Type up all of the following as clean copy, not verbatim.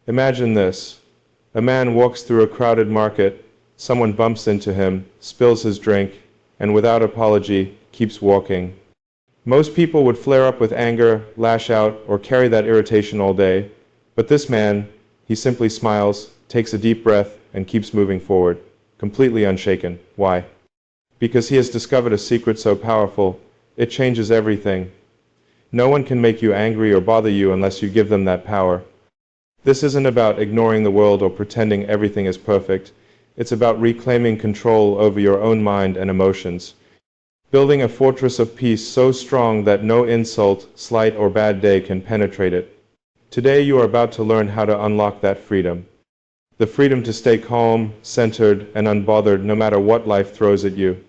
Imagine this. A man walks through a crowded market, someone bumps into him, spills his drink, and without apology, keeps walking. Most people would flare up with anger, lash out, or carry that irritation all day. But this man, he simply smiles, takes a deep breath, and keeps moving forward, completely unshaken. Why? Because he has discovered a secret so powerful, it changes everything. No one can make you angry or bother you unless you give them that power. This isn't about ignoring the world or pretending everything is perfect. It's about reclaiming control over your own mind and emotions. Building a fortress of peace so strong that no insult, slight, or bad day can penetrate it. Today you are about to learn how to unlock that freedom. The freedom to stay calm, centered, and unbothered no matter what life throws at you.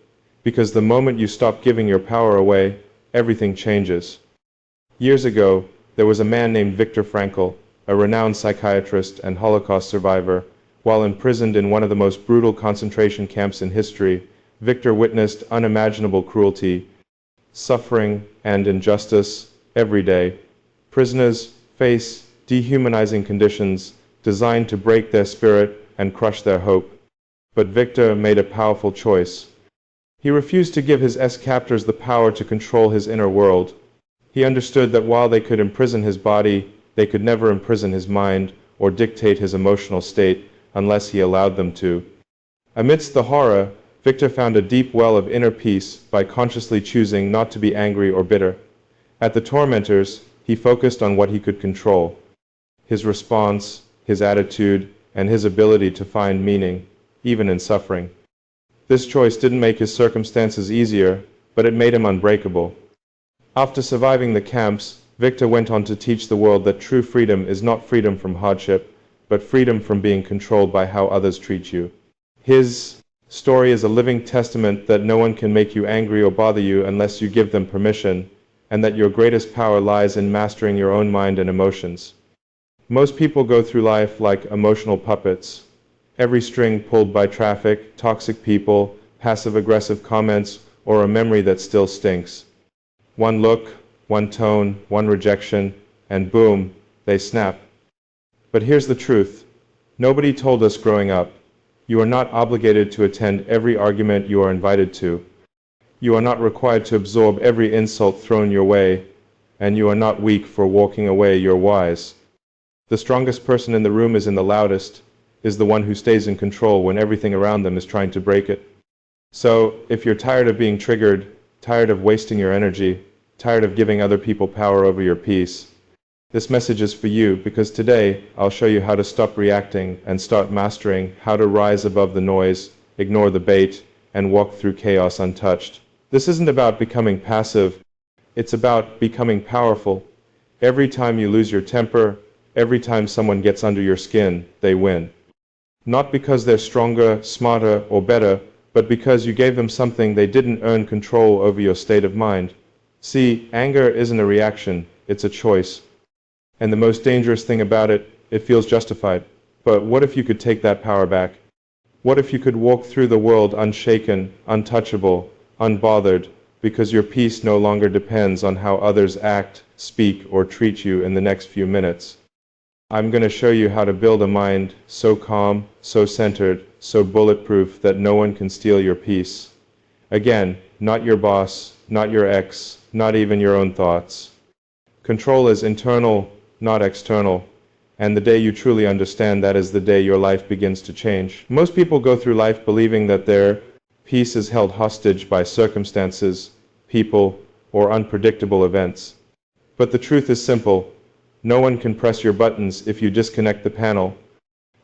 Because the moment you stop giving your power away, everything changes. Years ago, there was a man named Viktor Frankl, a renowned psychiatrist and Holocaust survivor. While imprisoned in one of the most brutal concentration camps in history, Viktor witnessed unimaginable cruelty, suffering, and injustice every day. Prisoners face dehumanizing conditions designed to break their spirit and crush their hope. But Viktor made a powerful choice. He refused to give his captors the power to control his inner world. He understood that while they could imprison his body, they could never imprison his mind or dictate his emotional state unless he allowed them to. Amidst the horror, Viktor found a deep well of inner peace by consciously choosing not to be angry or bitter. At the tormentors, he focused on what he could control: his response, his attitude, and his ability to find meaning, even in suffering. This choice didn't make his circumstances easier, but it made him unbreakable. After surviving the camps, Viktor went on to teach the world that true freedom is not freedom from hardship, but freedom from being controlled by how others treat you. His story is a living testament that no one can make you angry or bother you unless you give them permission, and that your greatest power lies in mastering your own mind and emotions. Most people go through life like emotional puppets. Every string pulled by traffic, toxic people, passive-aggressive comments, or a memory that still stinks. One look, one tone, one rejection, and boom, they snap. But here's the truth. Nobody told us growing up. You are not obligated to attend every argument you are invited to. You are not required to absorb every insult thrown your way, and you are not weak for walking away. You're wise. The strongest person in the room isn't the loudest, is the one who stays in control when everything around them is trying to break it. So, if you're tired of being triggered, tired of wasting your energy, tired of giving other people power over your peace, this message is for you, because today I'll show you how to stop reacting and start mastering how to rise above the noise, ignore the bait, and walk through chaos untouched. This isn't about becoming passive, it's about becoming powerful. Every time you lose your temper, every time someone gets under your skin, they win. Not because they're stronger, smarter, or better, but because you gave them something they didn't earn control over: your state of mind. See, anger isn't a reaction, it's a choice. And the most dangerous thing about it, it feels justified. But what if you could take that power back? What if you could walk through the world unshaken, untouchable, unbothered, because your peace no longer depends on how others act, speak, or treat you in the next few minutes? I'm going to show you how to build a mind so calm, so centered, so bulletproof that no one can steal your peace. Again, not your boss, not your ex, not even your own thoughts. Control is internal, not external. And the day you truly understand that is the day your life begins to change. Most people go through life believing that their peace is held hostage by circumstances, people, or unpredictable events. But the truth is simple. No one can press your buttons if you disconnect the panel.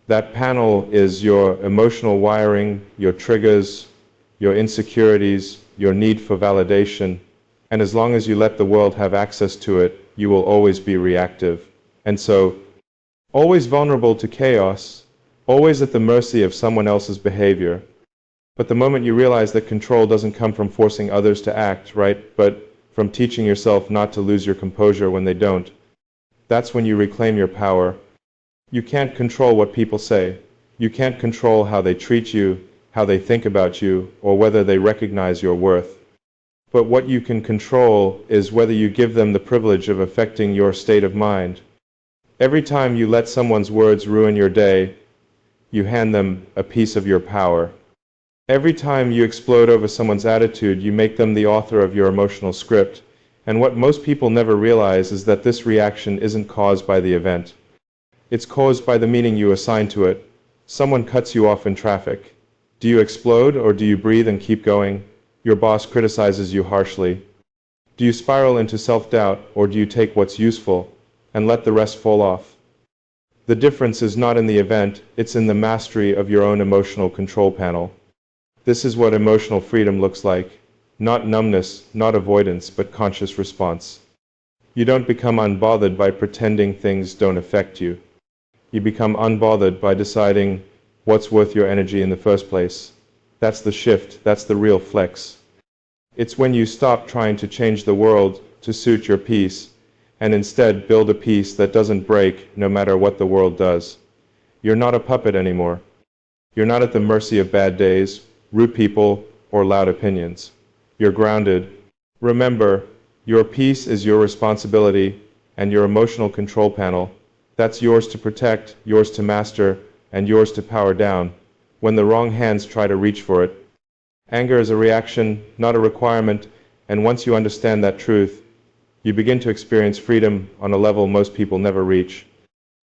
That panel is your emotional wiring, your triggers, your insecurities, your need for validation. And as long as you let the world have access to it, you will always be reactive. And so, always vulnerable to chaos, always at the mercy of someone else's behavior. But the moment you realize that control doesn't come from forcing others to act, right, but from teaching yourself not to lose your composure when they don't, that's when you reclaim your power. You can't control what people say. You can't control how they treat you, how they think about you, or whether they recognize your worth. But what you can control is whether you give them the privilege of affecting your state of mind. Every time you let someone's words ruin your day, you hand them a piece of your power. Every time you explode over someone's attitude, you make them the author of your emotional script. And what most people never realize is that this reaction isn't caused by the event. It's caused by the meaning you assign to it. Someone cuts you off in traffic. Do you explode, or do you breathe and keep going? Your boss criticizes you harshly. Do you spiral into self-doubt, or do you take what's useful and let the rest fall off? The difference is not in the event, it's in the mastery of your own emotional control panel. This is what emotional freedom looks like. Not numbness, not avoidance, but conscious response. You don't become unbothered by pretending things don't affect you. You become unbothered by deciding what's worth your energy in the first place. That's the shift, that's the real flex. It's when you stop trying to change the world to suit your peace, and instead build a peace that doesn't break no matter what the world does. You're not a puppet anymore. You're not at the mercy of bad days, rude people, or loud opinions. You're grounded. Remember, your peace is your responsibility, and your emotional control panel, that's yours to protect, yours to master, and yours to power down when the wrong hands try to reach for it. Anger is a reaction, not a requirement, and once you understand that truth, you begin to experience freedom on a level most people never reach.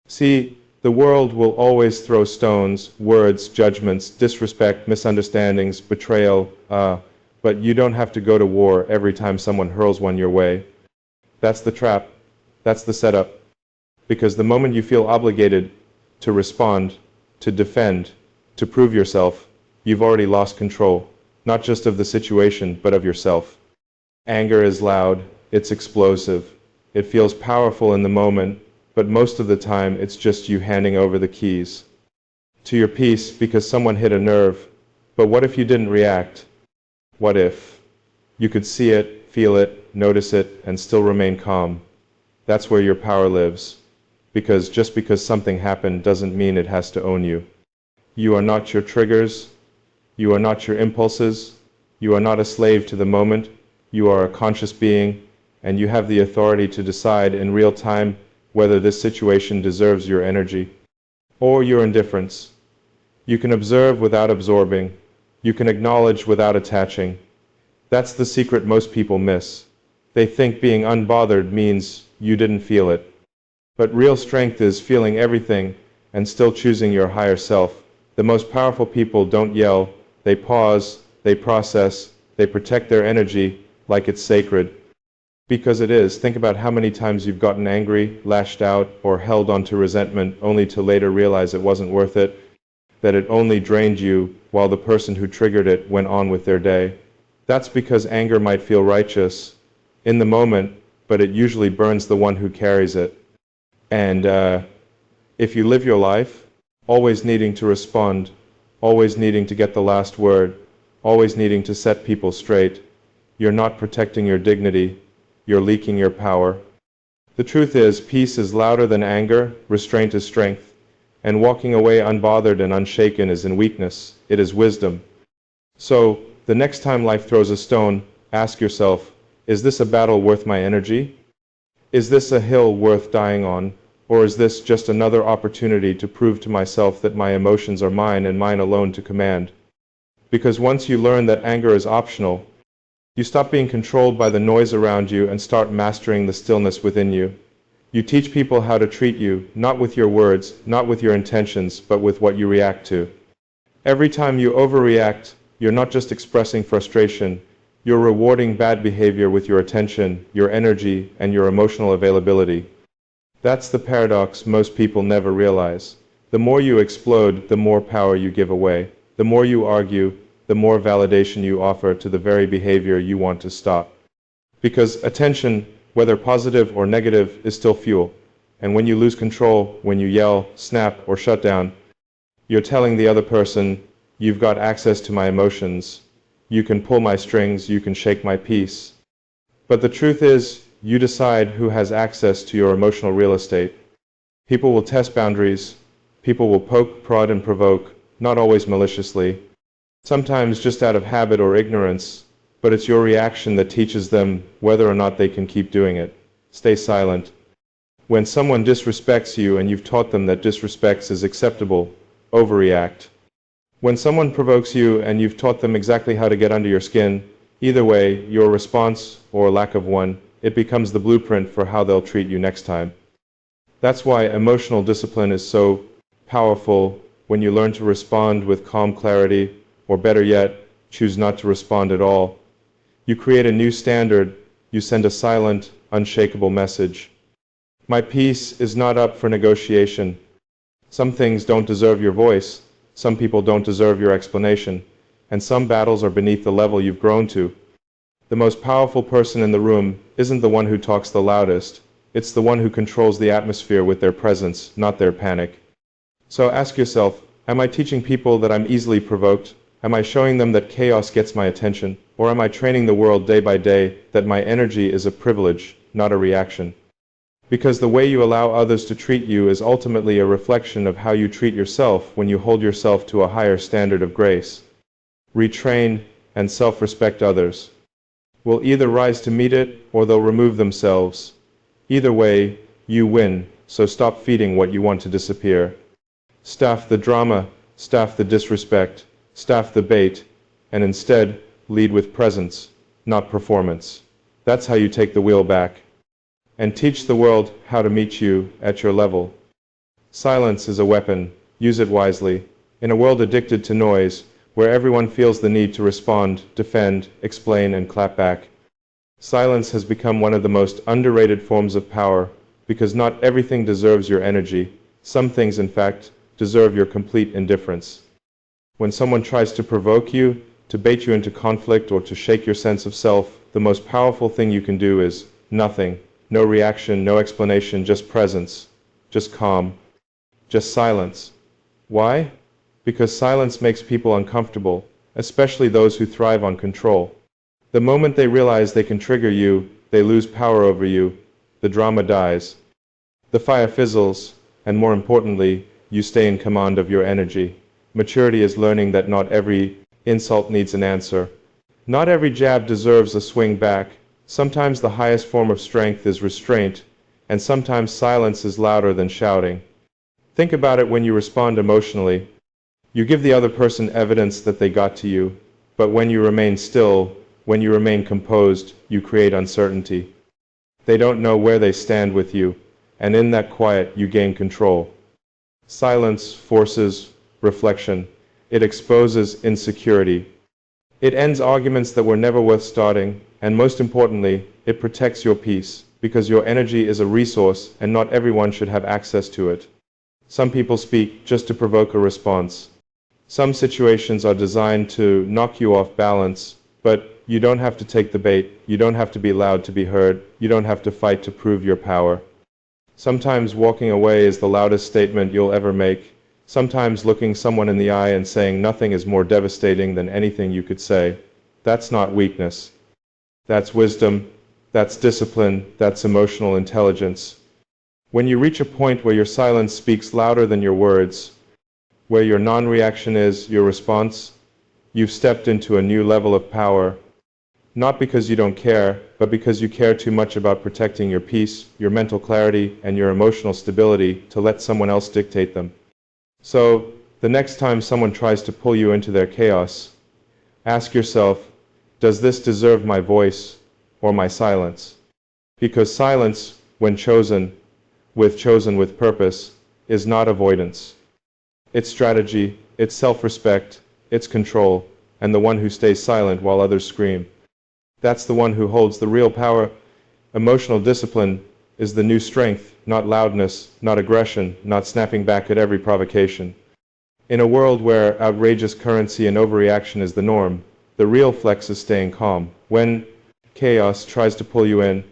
See, the world will always throw stones, words, judgments, disrespect, misunderstandings, betrayal, but you don't have to go to war every time someone hurls one your way. That's the trap. That's the setup. Because the moment you feel obligated to respond, to defend, to prove yourself, you've already lost control, not just of the situation, but of yourself. Anger is loud, it's explosive, it feels powerful in the moment, but most of the time it's just you handing over the keys to your peace because someone hit a nerve. But what if you didn't react? What if you could see it, feel it, notice it, and still remain calm? That's where your power lives. Because just because something happened doesn't mean it has to own you. You are not your triggers. You are not your impulses. You are not a slave to the moment. You are a conscious being, and you have the authority to decide in real time whether this situation deserves your energy or your indifference. You can observe without absorbing. You can acknowledge without attaching. That's the secret most people miss. They think being unbothered means you didn't feel it. But real strength is feeling everything and still choosing your higher self. The most powerful people don't yell, they pause, they process, they protect their energy like it's sacred. Because it is. Think about how many times you've gotten angry, lashed out, or held onto resentment only to later realize it wasn't worth it, that it only drained you while the person who triggered it went on with their day. That's because anger might feel righteous in the moment, but it usually burns the one who carries it. And if you live your life always needing to respond, always needing to get the last word, always needing to set people straight, you're not protecting your dignity, you're leaking your power. The truth is, peace is louder than anger, restraint is strength, and walking away unbothered and unshaken isn't weakness, it is wisdom. So, the next time life throws a stone, ask yourself, is this a battle worth my energy? Is this a hill worth dying on? Or is this just another opportunity to prove to myself that my emotions are mine and mine alone to command? Because once you learn that anger is optional, you stop being controlled by the noise around you and start mastering the stillness within you. You teach people how to treat you, not with your words, not with your intentions, but with what you react to. Every time you overreact, you're not just expressing frustration, you're rewarding bad behavior with your attention, your energy, and your emotional availability. That's the paradox most people never realize. The more you explode, the more power you give away. The more you argue, the more validation you offer to the very behavior you want to stop. Because attention, whether positive or negative, is still fuel. And when you lose control, when you yell, snap, or shut down, you're telling the other person, you've got access to my emotions. You can pull my strings, you can shake my peace. But the truth is, you decide who has access to your emotional real estate. People will test boundaries. People will poke, prod, and provoke, not always maliciously. Sometimes just out of habit or ignorance, but it's your reaction that teaches them whether or not they can keep doing it. Stay silent. When someone disrespects you and you've taught them that disrespect is acceptable, overreact. When someone provokes you and you've taught them exactly how to get under your skin, either way, your response or lack of one, it becomes the blueprint for how they'll treat you next time. That's why emotional discipline is so powerful. When you learn to respond with calm clarity, or better yet, choose not to respond at all, you create a new standard. You send a silent, unshakable message. My peace is not up for negotiation. Some things don't deserve your voice, some people don't deserve your explanation, and some battles are beneath the level you've grown to. The most powerful person in the room isn't the one who talks the loudest, it's the one who controls the atmosphere with their presence, not their panic. So ask yourself, am I teaching people that I'm easily provoked? Am I showing them that chaos gets my attention? Or am I training the world day by day that my energy is a privilege, not a reaction? Because the way you allow others to treat you is ultimately a reflection of how you treat yourself when you hold yourself to a higher standard of grace. Retrain and self-respect others will either rise to meet it or they'll remove themselves. Either way, you win, so stop feeding what you want to disappear. Staff the drama, staff the disrespect, staff the bait, and instead, lead with presence, not performance. That's how you take the wheel back. And teach the world how to meet you at your level. Silence is a weapon. Use it wisely. In a world addicted to noise, where everyone feels the need to respond, defend, explain, and clap back, silence has become one of the most underrated forms of power, because not everything deserves your energy. Some things, in fact, deserve your complete indifference. When someone tries to provoke you, to bait you into conflict, or to shake your sense of self, the most powerful thing you can do is nothing. No reaction, no explanation, just presence, just calm, just silence. Why? Because silence makes people uncomfortable, especially those who thrive on control. The moment they realize they can trigger you, they lose power over you, the drama dies, the fire fizzles, and more importantly, you stay in command of your energy. Maturity is learning that not every insult needs an answer. Not every jab deserves a swing back. Sometimes the highest form of strength is restraint, and sometimes silence is louder than shouting. Think about it when you respond emotionally. You give the other person evidence that they got to you, but when you remain still, when you remain composed, you create uncertainty. They don't know where they stand with you, and in that quiet you gain control. Silence forces reflection. It exposes insecurity. It ends arguments that were never worth starting, and most importantly, it protects your peace, because your energy is a resource and not everyone should have access to it. Some people speak just to provoke a response. Some situations are designed to knock you off balance, but you don't have to take the bait, you don't have to be loud to be heard, you don't have to fight to prove your power. Sometimes walking away is the loudest statement you'll ever make. Sometimes looking someone in the eye and saying nothing is more devastating than anything you could say. That's not weakness. That's wisdom. That's discipline. That's emotional intelligence. When you reach a point where your silence speaks louder than your words, where your non-reaction is your response, you've stepped into a new level of power. Not because you don't care, but because you care too much about protecting your peace, your mental clarity, and your emotional stability to let someone else dictate them. So, the next time someone tries to pull you into their chaos, ask yourself, does this deserve my voice or my silence? Because silence, when chosen with purpose, is not avoidance. It's strategy, it's self-respect, it's control, and the one who stays silent while others scream. That's the one who holds the real power. Emotional discipline is the new strength, not loudness, not aggression, not snapping back at every provocation. In a world where outrageous currency and overreaction is the norm, the real flex is staying calm when chaos tries to pull you in.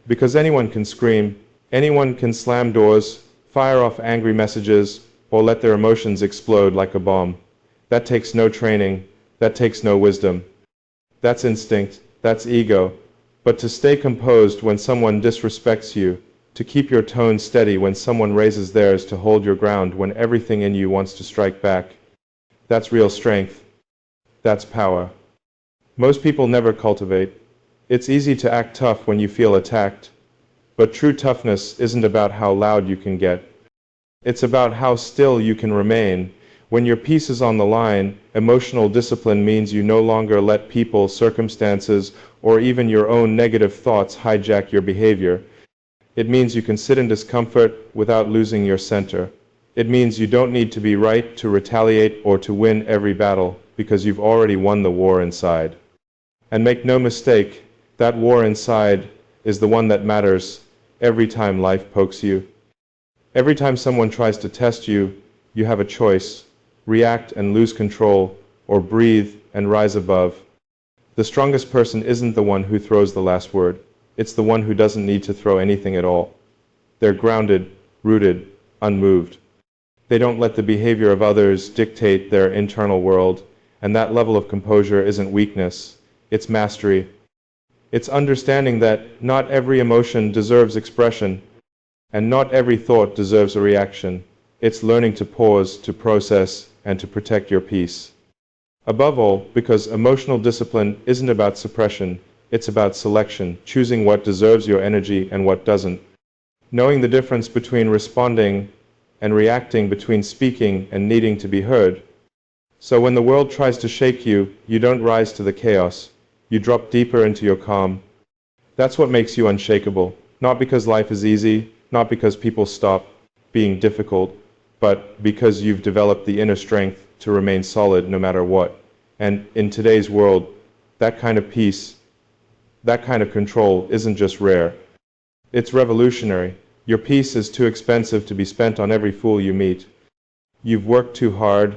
Because anyone can scream, anyone can slam doors, fire off angry messages, or let their emotions explode like a bomb. That takes no training, that takes no wisdom. That's instinct, that's ego. But to stay composed when someone disrespects you, to keep your tone steady when someone raises theirs, to hold your ground when everything in you wants to strike back, that's real strength. That's power. Most people never cultivate. It's easy to act tough when you feel attacked, But true toughness isn't about how loud you can get. It's about how still you can remain. When your peace is on the line, emotional discipline means you no longer let people, circumstances, or even your own negative thoughts hijack your behavior. It means you can sit in discomfort without losing your center. It means you don't need to be right to retaliate or to win every battle, because you've already won the war inside. And make no mistake, that war inside is the one that matters every time life pokes you. Every time someone tries to test you, you have a choice: react and lose control, or breathe and rise above. The strongest person isn't the one who throws the last word. It's the one who doesn't need to throw anything at all. They're grounded, rooted, unmoved. They don't let the behavior of others dictate their internal world, and that level of composure isn't weakness, it's mastery. It's understanding that not every emotion deserves expression, and not every thought deserves a reaction. It's learning to pause, to process, and to protect your peace. Above all, because emotional discipline isn't about suppression, it's about selection, choosing what deserves your energy and what doesn't. Knowing the difference between responding and reacting, between speaking and needing to be heard. So when the world tries to shake you, you don't rise to the chaos. You drop deeper into your calm. That's what makes you unshakable. Not because life is easy, not because people stop being difficult, but because you've developed the inner strength to remain solid no matter what. And in today's world, that kind of peace, that kind of control isn't just rare. It's revolutionary. Your peace is too expensive to be spent on every fool you meet. You've worked too hard,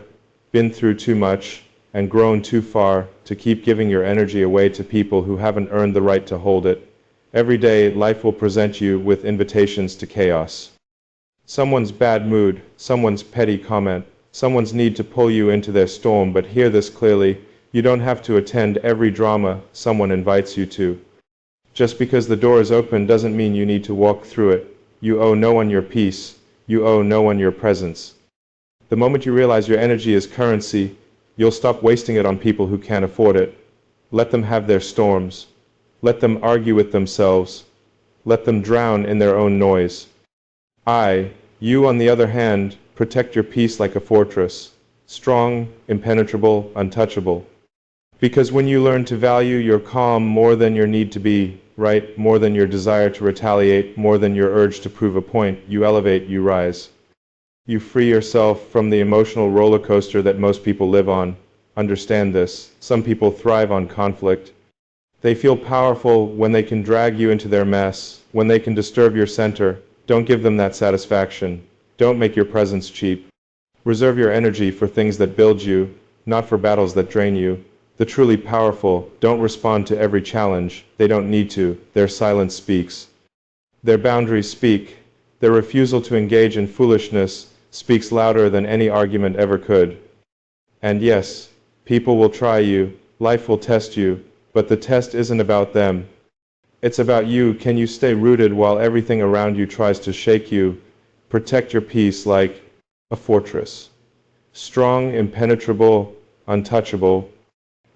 been through too much, and grown too far to keep giving your energy away to people who haven't earned the right to hold it. Every day, life will present you with invitations to chaos. Someone's bad mood, someone's petty comment, someone's need to pull you into their storm, but hear this clearly: you don't have to attend every drama someone invites you to. Just because the door is open doesn't mean you need to walk through it. You owe no one your peace. You owe no one your presence. The moment you realize your energy is currency, you'll stop wasting it on people who can't afford it. Let them have their storms. Let them argue with themselves. Let them drown in their own noise. You on the other hand, protect your peace like a fortress, strong, impenetrable, untouchable. Because when you learn to value your calm more than your need to be right, more than your desire to retaliate, more than your urge to prove a point, you elevate, you rise. You free yourself from the emotional roller coaster that most people live on. Understand this: some people thrive on conflict. They feel powerful when they can drag you into their mess, when they can disturb your center. Don't give them that satisfaction. Don't make your presence cheap. Reserve your energy for things that build you, not for battles that drain you. The truly powerful don't respond to every challenge. They don't need to. Their silence speaks. Their boundaries speak. Their refusal to engage in foolishness speaks louder than any argument ever could. And yes, people will try you, life will test you, but the test isn't about them. It's about you. Can you stay rooted while everything around you tries to shake you? Protect your peace like a fortress. Strong, impenetrable, untouchable.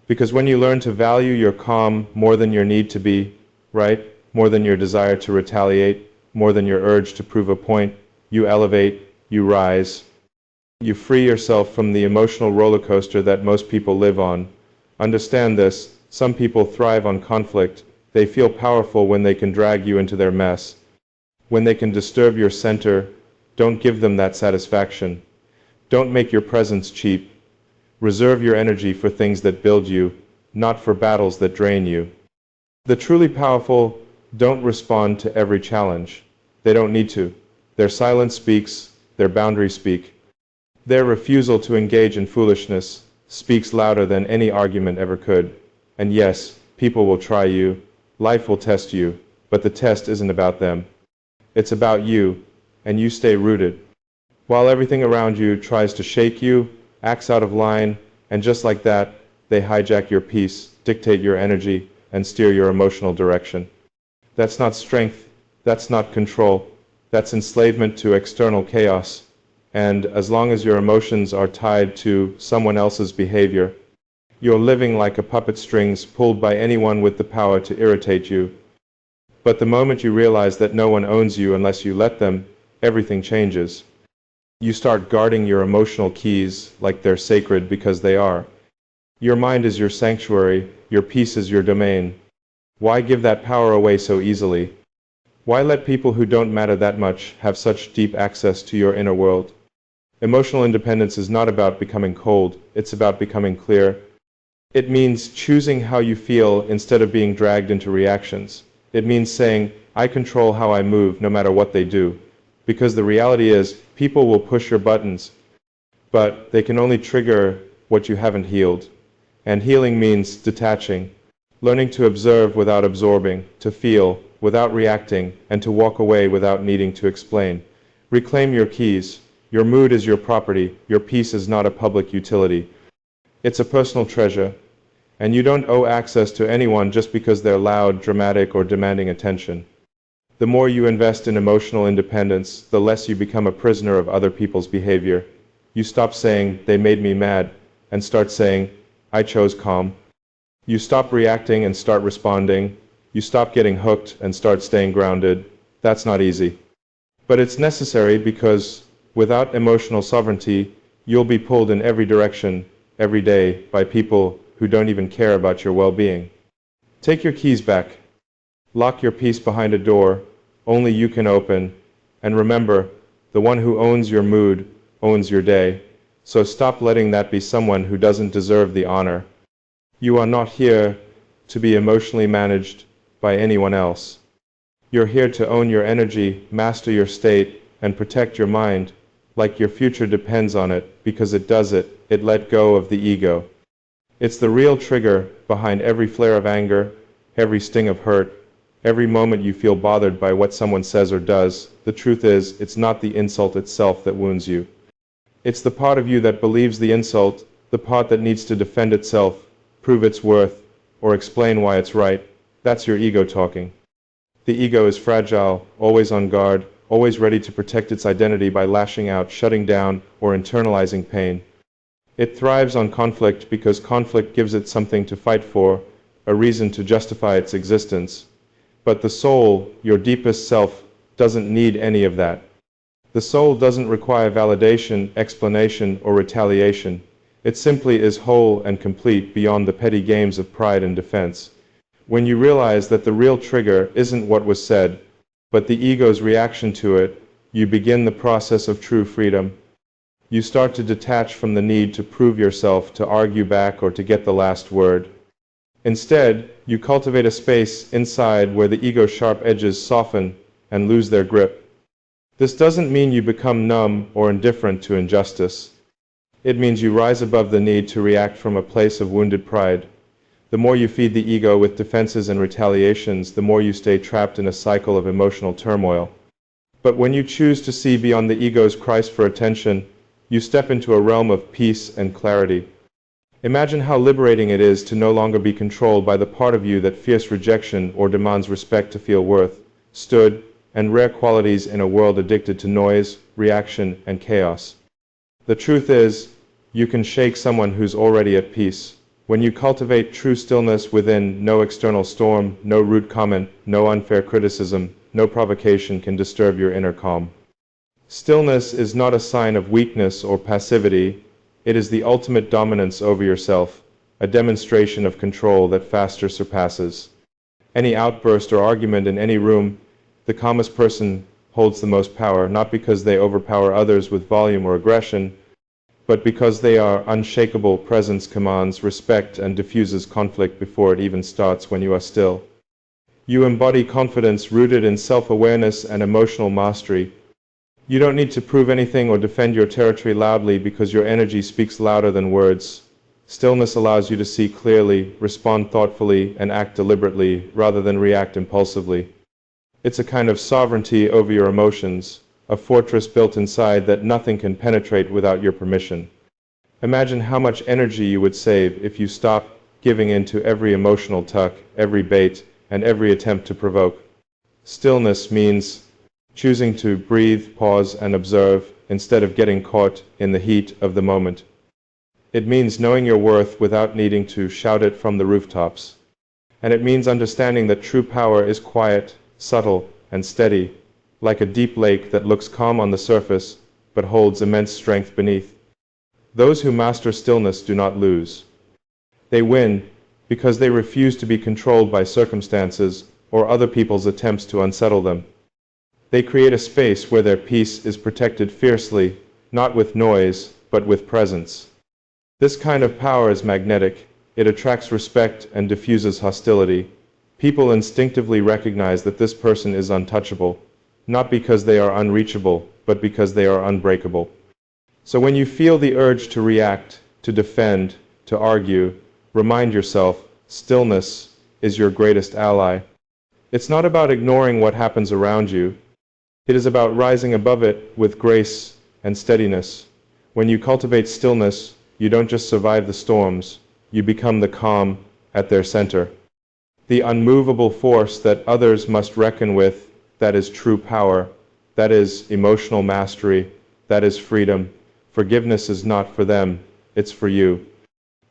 Because when you learn to value your calm more than your need to be right, more than your desire to retaliate, more than your urge to prove a point, you elevate, you rise. You free yourself from the emotional roller coaster that most people live on. Understand this: some people thrive on conflict. They feel powerful when they can drag you into their mess, when they can disturb your center. Don't give them that satisfaction. Don't make your presence cheap. Reserve your energy for things that build you, not for battles that drain you. The truly powerful don't respond to every challenge. They don't need to. Their silence speaks, their boundaries speak. Their refusal to engage in foolishness speaks louder than any argument ever could. And yes, people will try you, life will test you, but the test isn't about them. It's about you, and you stay rooted. While everything around you tries to shake you, acts out of line, and just like that, they hijack your peace, dictate your energy, and steer your emotional direction. That's not strength, that's not control, that's enslavement to external chaos. And as long as your emotions are tied to someone else's behavior, you're living like a puppet strings pulled by anyone with the power to irritate you. But the moment you realize that no one owns you unless you let them, everything changes. You start guarding your emotional keys like they're sacred because they are. Your mind is your sanctuary, your peace is your domain. Why give that power away so easily? Why let people who don't matter that much have such deep access to your inner world? Emotional independence is not about becoming cold, it's about becoming clear. It means choosing how you feel instead of being dragged into reactions. It means saying, I control how I move no matter what they do. Because the reality is, people will push your buttons, but they can only trigger what you haven't healed. And healing means detaching, learning to observe without absorbing, to feel without reacting, and to walk away without needing to explain. Reclaim your keys. Your mood is your property. Your peace is not a public utility. It's a personal treasure. And you don't owe access to anyone just because they're loud, dramatic, or demanding attention. The more you invest in emotional independence, the less you become a prisoner of other people's behavior. You stop saying, they made me mad, and start saying, I chose calm. You stop reacting and start responding. You stop getting hooked and start staying grounded. That's not easy. But it's necessary because without emotional sovereignty, you'll be pulled in every direction, every day, by people who don't even care about your well-being. Take your keys back. Lock your peace behind a door only you can open. And remember, the one who owns your mood owns your day. So stop letting that be someone who doesn't deserve the honor. You are not here to be emotionally managed by anyone else. You're here to own your energy, master your state, and protect your mind, like your future depends on it, because it does it. It let go of the ego. It's the real trigger behind every flare of anger, every sting of hurt, every moment you feel bothered by what someone says or does. The truth is, it's not the insult itself that wounds you. It's the part of you that believes the insult, the part that needs to defend itself, prove its worth, or explain why it's right. That's your ego talking. The ego is fragile, always on guard, always ready to protect its identity by lashing out, shutting down, or internalizing pain. It thrives on conflict because conflict gives it something to fight for, a reason to justify its existence. But the soul, your deepest self, doesn't need any of that. The soul doesn't require validation, explanation, or retaliation. It simply is whole and complete beyond the petty games of pride and defense. When you realize that the real trigger isn't what was said, but the ego's reaction to it, you begin the process of true freedom. You start to detach from the need to prove yourself, to argue back, or to get the last word. Instead, you cultivate a space inside where the ego's sharp edges soften and lose their grip. This doesn't mean you become numb or indifferent to injustice. It means you rise above the need to react from a place of wounded pride. The more you feed the ego with defenses and retaliations, the more you stay trapped in a cycle of emotional turmoil. But when you choose to see beyond the ego's cries for attention, you step into a realm of peace and clarity. Imagine how liberating it is to no longer be controlled by the part of you that fears rejection or demands respect to feel worth, stood, and rare qualities in a world addicted to noise, reaction, and chaos. The truth is, you can shake someone who's already at peace. When you cultivate true stillness within, no external storm, no rude comment, no unfair criticism, no provocation can disturb your inner calm. Stillness is not a sign of weakness or passivity. It is the ultimate dominance over yourself, a demonstration of control that faster surpasses any outburst or argument in any room. The calmest person holds the most power, not because they overpower others with volume or aggression, but because they are unshakable. Presence commands respect and diffuses conflict before it even starts. When you are still, you embody confidence rooted in self-awareness and emotional mastery. You don't need to prove anything or defend your territory loudly because your energy speaks louder than words. Stillness allows you to see clearly, respond thoughtfully, and act deliberately rather than react impulsively. It's a kind of sovereignty over your emotions, a fortress built inside that nothing can penetrate without your permission. Imagine how much energy you would save if you stopped giving in to every emotional tuck, every bait, and every attempt to provoke. Stillness means choosing to breathe, pause, and observe instead of getting caught in the heat of the moment. It means knowing your worth without needing to shout it from the rooftops. And it means understanding that true power is quiet, subtle, and steady, like a deep lake that looks calm on the surface, but holds immense strength beneath. Those who master stillness do not lose. They win because they refuse to be controlled by circumstances or other people's attempts to unsettle them. They create a space where their peace is protected fiercely, not with noise, but with presence. This kind of power is magnetic. It attracts respect and diffuses hostility. People instinctively recognize that this person is untouchable, not because they are unreachable, but because they are unbreakable. So when you feel the urge to react, to defend, to argue, remind yourself, stillness is your greatest ally. It's not about ignoring what happens around you. It is about rising above it with grace and steadiness. When you cultivate stillness, you don't just survive the storms, you become the calm at their center. The unmovable force that others must reckon with, that is true power, that is emotional mastery, that is freedom. Forgiveness is not for them, it's for you.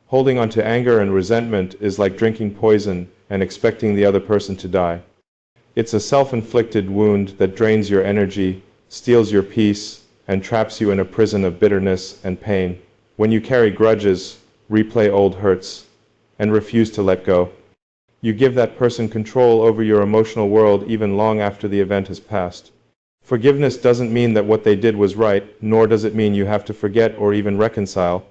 Holding on to anger and resentment is like drinking poison and expecting the other person to die. It's a self-inflicted wound that drains your energy, steals your peace, and traps you in a prison of bitterness and pain. When you carry grudges, replay old hurts, and refuse to let go, you give that person control over your emotional world even long after the event has passed. Forgiveness doesn't mean that what they did was right, nor does it mean you have to forget or even reconcile.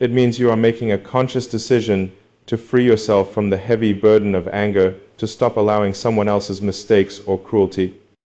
It means you are making a conscious decision to free yourself from the heavy burden of anger, to stop allowing someone else's mistakes or cruelty